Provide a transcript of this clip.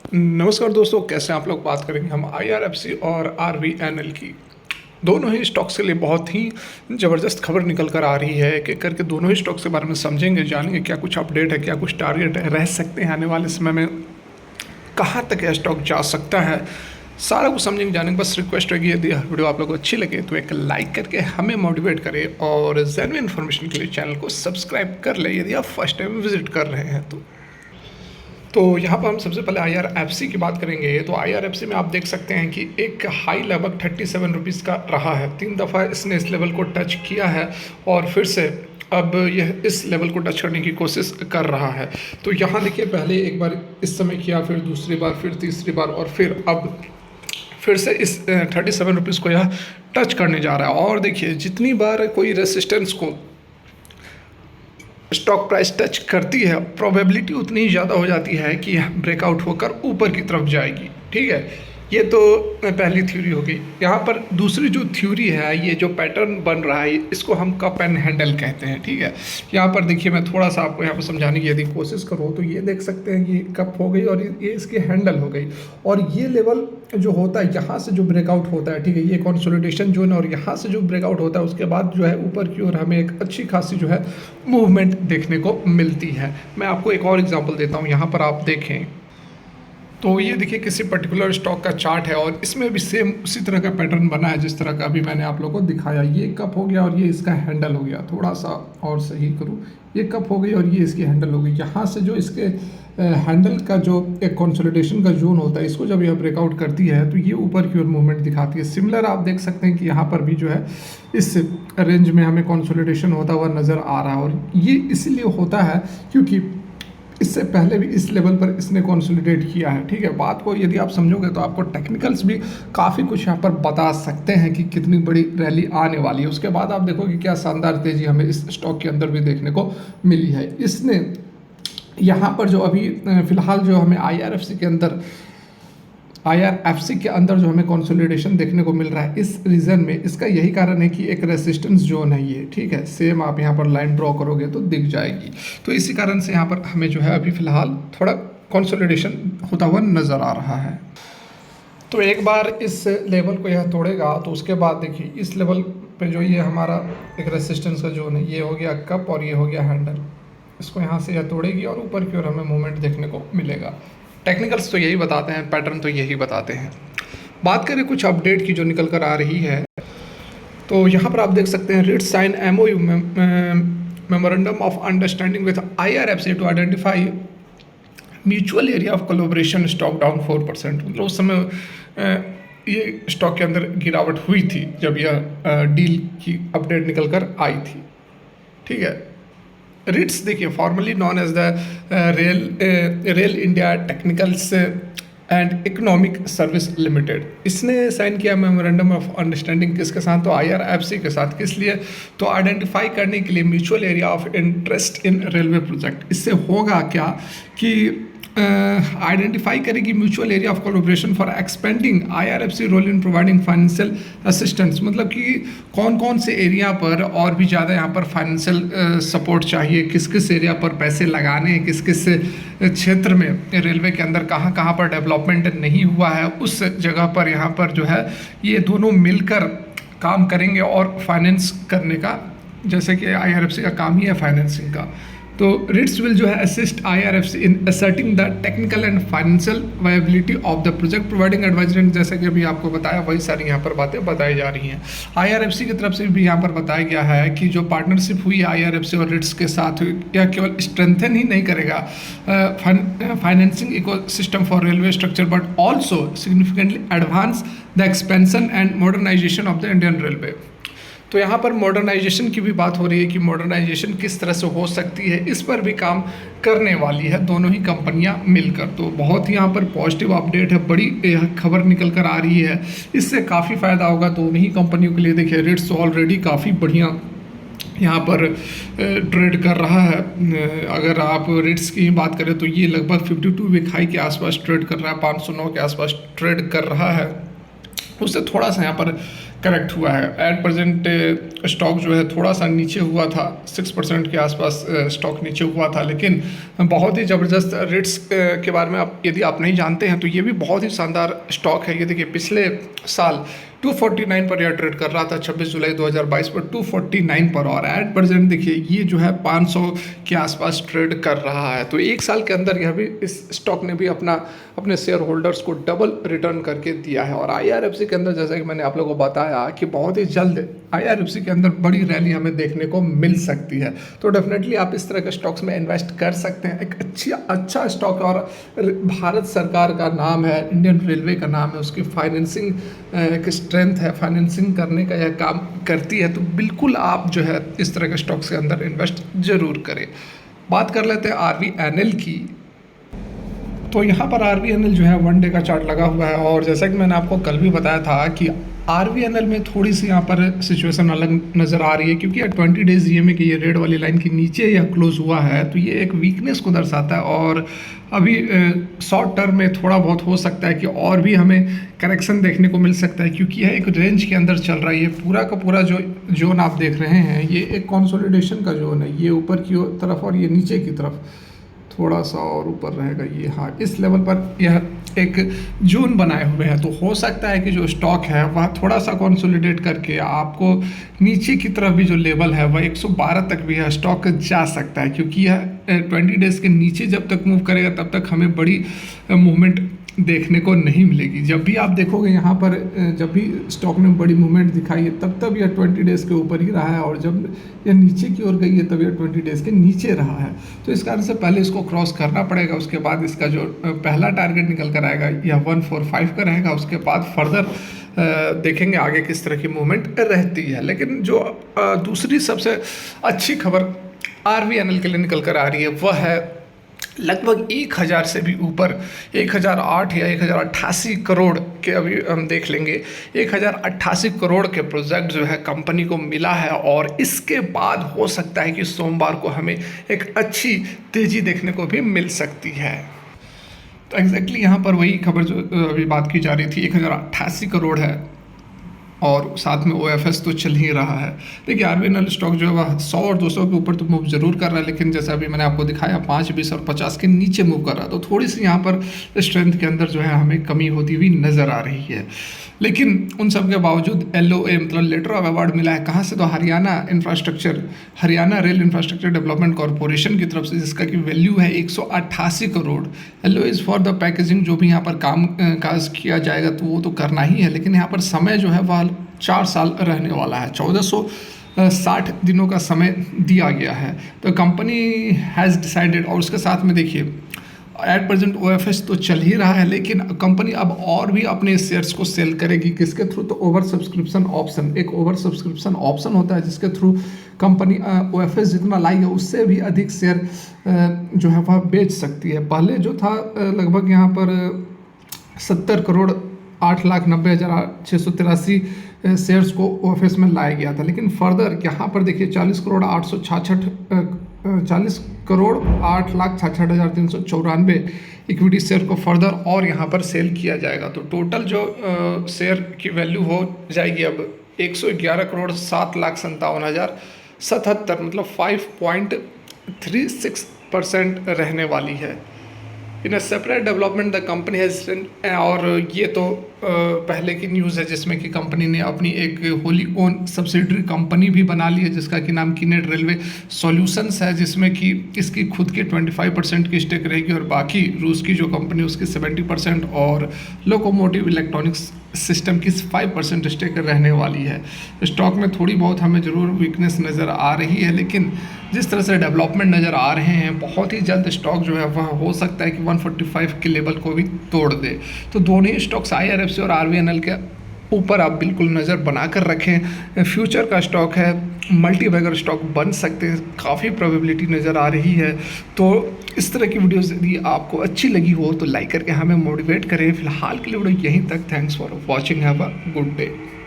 नमस्कार दोस्तों, कैसे हैं आप लोग। बात करेंगे हम आईआरएफसी और आरवीएनएल की। दोनों ही स्टॉक्स के लिए बहुत ही ज़बरदस्त खबर निकल कर आ रही है कि करके दोनों ही स्टॉक्स के बारे में समझेंगे, जानेंगे क्या कुछ अपडेट है, क्या कुछ टारगेट रह सकते हैं आने वाले समय में, कहाँ तक यह स्टॉक जा सकता है। सारा कुछ समझेंगे, जानेंगे। बस रिक्वेस्ट रहेगी, यदि यह वीडियो आप लोगों को अच्छी लगे तो एक लाइक करके हमें मोटिवेट करें और जेन्युइन इन्फॉर्मेशन के लिए चैनल को सब्सक्राइब कर ले यदि आप फर्स्ट टाइम विजिट कर रहे हैं तो यहाँ पर हम सबसे पहले आईआरएफसी की बात करेंगे। तो आईआरएफसी में आप देख सकते हैं कि एक हाई लगभग 37 रुपीज़ का रहा है। 3 दफ़ा इसने इस लेवल को टच किया है और फिर से अब यह इस लेवल को टच करने की कोशिश कर रहा है। तो यहाँ देखिए, पहले एक बार इस समय किया, फिर दूसरी बार, फिर तीसरी बार और फिर अब फिर से इस 37 रुपीज़ को यह टच करने जा रहा है। और देखिए, जितनी बार कोई रेसिस्टेंस को स्टॉक प्राइस टच करती है, प्रोबेबिलिटी उतनी ही ज़्यादा हो जाती है कि ब्रेकआउट होकर ऊपर की तरफ जाएगी। ठीक है, ये तो पहली थ्योरी हो गई। यहाँ पर दूसरी जो थ्योरी है, ये जो पैटर्न बन रहा है, इसको हम कप एंड हैंडल कहते हैं। ठीक है, यहाँ पर देखिए, मैं थोड़ा सा आपको यहाँ पर समझाने की यदि कोशिश करूँ तो ये देख सकते हैं कि कप हो गई और ये इसकी हैंडल हो गई। और ये लेवल जो होता है, यहाँ से जो ब्रेकआउट होता है, ठीक है, ये कंसोलिडेशन जोन, और यहाँ से जो ब्रेकआउट होता है उसके बाद जो है ऊपर की ओर हमें एक अच्छी खासी जो है मूवमेंट देखने को मिलती है। मैं आपको एक और एग्जांपल देता हूँ। यहाँ पर आप देखें तो ये देखिए, किसी पर्टिकुलर स्टॉक का चार्ट है और इसमें भी सेम उसी तरह का पैटर्न बना है जिस तरह का अभी मैंने आप लोगों को दिखाया। ये कप हो गया और ये इसका हैंडल हो गया। थोड़ा सा और सही करूँ, ये कप हो गई और ये इसकी हैंडल हो गई। यहाँ से जो इसके हैंडल का जो एक कंसोलिडेशन का जोन होता है, इसको जब यह ब्रेकआउट करती है तो ये ऊपर की ओर मूवमेंट दिखाती है। सिमिलर आप देख सकते हैं कि यहाँ पर भी जो है इस रेंज में हमें कंसोलिडेशन होता हुआ नज़र आ रहा है। और ये इसीलिए होता है क्योंकि इससे पहले भी इस लेवल पर इसने कंसोलिडेट किया है। ठीक है, बात को यदि आप समझोगे तो आपको टेक्निकल्स भी काफ़ी कुछ यहाँ पर बता सकते हैं कि कितनी बड़ी रैली आने वाली है। उसके बाद आप देखोगे क्या शानदार तेज़ी हमें इस स्टॉक के अंदर भी देखने को मिली है। इसने यहाँ पर जो अभी फ़िलहाल जो हमें आईआरएफसी के अंदर जो हमें कंसोलिडेशन देखने को मिल रहा है इस रीजन में, इसका यही कारण है कि एक रेसिस्टेंस जोन है ये। ठीक है, सेम आप यहाँ पर लाइन ड्रॉ करोगे तो दिख जाएगी। तो इसी कारण से यहाँ पर हमें जो है अभी फ़िलहाल थोड़ा कंसोलिडेशन होता हुआ नज़र आ रहा है। तो एक बार इस लेवल को यह तोड़ेगा तो उसके बाद देखिए, इस लेवल पे जो ये हमारा एक रेसिस्टेंस का जोन है, ये हो गया कप और ये हो गया हैंडल। इसको यहाँ से यह तोड़ेगी और ऊपर की ओर हमें मूवमेंट देखने को मिलेगा। टेक्निकल्स तो यही बताते हैं, पैटर्न तो यही बताते हैं। बात करें कुछ अपडेट की जो निकल कर आ रही है, तो यहाँ पर आप देख सकते हैं RITES sign MOU memorandum of understanding with IRFC to identify mutual area of collaboration. Stock down 4%। मतलब उस समय ये स्टॉक के अंदर गिरावट हुई थी जब यह डील की अपडेट निकल कर आई थी। ठीक है, रिट्स देखिए, formerly known as the Rail India Technicals and Economic Service Limited, इसने साइन किया मेमोरेंडम ऑफ अंडरस्टैंडिंग किसके साथ, तो आईआरएफसी के साथ। किस लिए, तो आइडेंटिफाई करने के लिए mutual area of interest in railway project. इससे होगा क्या कि आइडेंटिफाई करेगी mutual area of collaboration for expanding IRFC role in providing financial assistance. मतलब कि कौन कौन से एरिया पर और भी ज़्यादा यहाँ पर फाइनेंशियल सपोर्ट चाहिए, किस किस एरिया पर पैसे लगाने हैं, किस किस क्षेत्र में रेलवे के अंदर कहाँ कहाँ पर डेवलपमेंट नहीं हुआ है, उस जगह पर यहाँ पर जो है ये दोनों मिलकर काम करेंगे और फाइनेंस करने का, जैसे कि आईआरएफसी का काम ही है फाइनेंसिंग का। तो रिट्स विल जो है assist IRFC in asserting the technical and financial viability of the project, providing advisory. जैसे कि अभी आपको बताया, वही सारी यहाँ पर बातें बताई जा रही हैं। आईआरएफसी की तरफ से भी यहाँ पर बताया गया है कि जो पार्टनरशिप हुई है आईआरएफसी और रिट्स के साथ, यह केवल स्ट्रेंथन ही नहीं करेगा financing ecosystem for railway structure but also significantly advance the expansion and modernisation of the Indian railway. तो यहाँ पर मॉडर्नाइजेशन की भी बात हो रही है कि मॉडर्नाइजेशन किस तरह से हो सकती है, इस पर भी काम करने वाली है दोनों ही कंपनियां मिलकर। तो बहुत ही यहाँ पर पॉजिटिव अपडेट है, बड़ी खबर निकल कर आ रही है, इससे काफ़ी फ़ायदा होगा दोनों ही कंपनियों के लिए। देखिए, रिट्स ऑलरेडी काफ़ी बढ़िया यहाँ पर ट्रेड कर रहा है। अगर आप रिट्स की बात करें तो ये लगभग 52 वीक हाई के आसपास ट्रेड कर रहा है, 509 के आसपास ट्रेड कर रहा है। उससे थोड़ा सा यहाँ पर करेक्ट हुआ है। एट प्रेजेंट स्टॉक जो है थोड़ा सा नीचे हुआ था, 6% के आसपास स्टॉक नीचे हुआ था, लेकिन बहुत ही ज़बरदस्त रेट्स के बारे में आप यदि आप नहीं जानते हैं तो ये भी बहुत ही शानदार स्टॉक है। ये देखिए पिछले साल 249 पर यह ट्रेड कर रहा था 26 जुलाई 2022 पर 249 पर, और एट प्रेजेंट देखिए ये जो है 500 के आसपास ट्रेड कर रहा है। तो एक साल के अंदर यह भी, इस स्टॉक ने भी अपने शेयर होल्डर्स को डबल रिटर्न करके दिया है। और IRFC के अंदर जैसा कि मैंने आप लोगों को बताया कि बहुत ही जल्द IRFC के अंदर बड़ी रैली हमें देखने को मिल सकती है। तो डेफिनेटली आप इस तरह के स्टॉक्स में इन्वेस्ट कर सकते हैं। एक अच्छा स्टॉक, और भारत सरकार का नाम है, इंडियन रेलवे का नाम है, उसकी फाइनेंसिंग की स्ट्रेंथ है, फाइनेंसिंग करने का यह काम करती है। तो बिल्कुल आप जो है इस तरह के स्टॉक्स के अंदर इन्वेस्ट जरूर करें। बात कर लेते हैं RVNL की। तो यहाँ पर RVNL जो है 1 डे का चार्ट लगा हुआ है, और जैसा कि मैंने आपको कल भी बताया था कि RVNL में थोड़ी सी यहाँ पर सिचुएशन अलग नज़र आ रही है, क्योंकि 20 डेज EMA की ये रेड वाली लाइन के नीचे यह क्लोज हुआ है, तो ये एक वीकनेस को दर्शाता है। और अभी शॉर्ट टर्म में थोड़ा बहुत हो सकता है कि और भी हमें करेक्शन देखने को मिल सकता है, क्योंकि यह एक रेंज के अंदर चल रहा है। ये पूरा का पूरा जो जोन आप देख रहे हैं ये एक कंसोलिडेशन का जोन है, ये ऊपर की तरफ और ये नीचे की तरफ थोड़ा सा और ऊपर रहेगा ये। हाँ, इस लेवल पर यह एक जोन बनाए हुए हैं, तो हो सकता है कि जो स्टॉक है वह थोड़ा सा कंसोलिडेट करके आपको नीचे की तरफ भी जो लेवल है वह 112 तक भी यह स्टॉक जा सकता है, क्योंकि यह 20 डेज के नीचे जब तक मूव करेगा तब तक हमें बड़ी मूवमेंट देखने को नहीं मिलेगी। जब भी आप देखोगे यहाँ पर जब भी स्टॉक ने बड़ी मूवमेंट दिखाई है तब यह 20 डेज़ के ऊपर ही रहा है, और जब यह नीचे की ओर गई है तब यह 20 डेज़ के नीचे रहा है। तो इस कारण से पहले इसको क्रॉस करना पड़ेगा, उसके बाद इसका जो पहला टारगेट निकल कर आएगा यह 145 का रहेगा। उसके बाद फर्दर देखेंगे आगे किस तरह की मूवमेंट रहती है। लेकिन जो दूसरी सबसे अच्छी खबर RVNL के लिए निकल कर आ रही है वह है लगभग 1000 से भी ऊपर 1008 या 1088 करोड़ के, अभी हम देख लेंगे 1088 करोड़ के प्रोजेक्ट जो है कंपनी को मिला है, और इसके बाद हो सकता है कि सोमवार को हमें एक अच्छी तेज़ी देखने को भी मिल सकती है। तो एग्जैक्टली यहाँ पर वही खबर जो अभी बात की जा रही थी, 1088 करोड़ है और साथ में OFS तो चल ही रहा है। देखिए RVNL स्टॉक जो है वह 100 और 200 के ऊपर तो मूव जरूर कर रहा है, लेकिन जैसा अभी मैंने आपको दिखाया 5, 20 और 50 के नीचे मूव कर रहा है, तो थोड़ी सी यहाँ पर स्ट्रेंथ के अंदर जो है हमें कमी होती हुई नज़र आ रही है। लेकिन उन सब के बावजूद LOA मतलब लेटर ऑफ अवार्ड मिला है कहाँ से, तो Haryana rail infrastructure development corporation की तरफ से, जिसका की वैल्यू है 188 crore. LOA for the packaging, जो भी यहाँ पर काम काज किया जाएगा तो वो तो करना ही है, लेकिन यहाँ पर समय जो है वह 4 साल रहने वाला है, 1460 दिनों का समय दिया गया है। तो कंपनी हैज़ डिसाइडेड, और उसके साथ में देखिए एट प्रेजेंट OFS तो चल ही रहा है, लेकिन कंपनी अब और भी अपने शेयर्स को सेल करेगी। किसके थ्रू, तो ओवर सब्सक्रिप्शन ऑप्शन, एक ओवर सब्सक्रिप्शन ऑप्शन होता है जिसके थ्रू कंपनी OFS जितना लाई है उससे भी अधिक शेयर जो है वह बेच सकती है। पहले जो था लगभग यहाँ पर 70 करोड़ 8,90,683 शेयर्स को OFS में लाया गया था, लेकिन फर्दर यहाँ पर देखिए 40 करोड़ 8,66,394 इक्विटी शेयर को फर्दर और यहाँ पर सेल किया जाएगा। तो टोटल जो शेयर की वैल्यू हो जाएगी अब 111 करोड़ 7,57,077, मतलब 5.36% रहने वाली है। In a separate development the company has, और ये तो पहले की न्यूज़ है जिसमें कि कंपनी ने अपनी एक होली ओन सब्सिडरी कंपनी भी बना ली है जिसका कि नाम किनेट रेलवे सॉल्यूशंस है, जिसमें कि इसकी खुद की 25% की स्टेक रहेगी और बाकी रूस की जो कंपनी उसकी 70% और लोकोमोटिव इलेक्ट्रॉनिक्स सिस्टम की 5% स्टेक रहने वाली है। स्टॉक में थोड़ी बहुत हमें ज़रूर वीकनेस नज़र आ रही है, लेकिन जिस तरह से डेवलपमेंट नज़र आ रहे हैं बहुत ही जल्द स्टॉक जो है वह हो सकता है कि 145 के लेवल को भी तोड़ दे। तो दोनों ही स्टॉक्स IRFC और RVNL के ऊपर आप बिल्कुल नज़र बना कर रखें। फ्यूचर का स्टॉक है, मल्टी बैगर स्टॉक बन सकते हैं, काफ़ी प्रोबेबिलिटी नज़र आ रही है। तो इस तरह की वीडियोज़ यदि आपको अच्छी लगी हो तो लाइक करके हमें मोटिवेट करें। फिलहाल के लिए वीडियो यहीं तक। Thanks for watching, have a good day.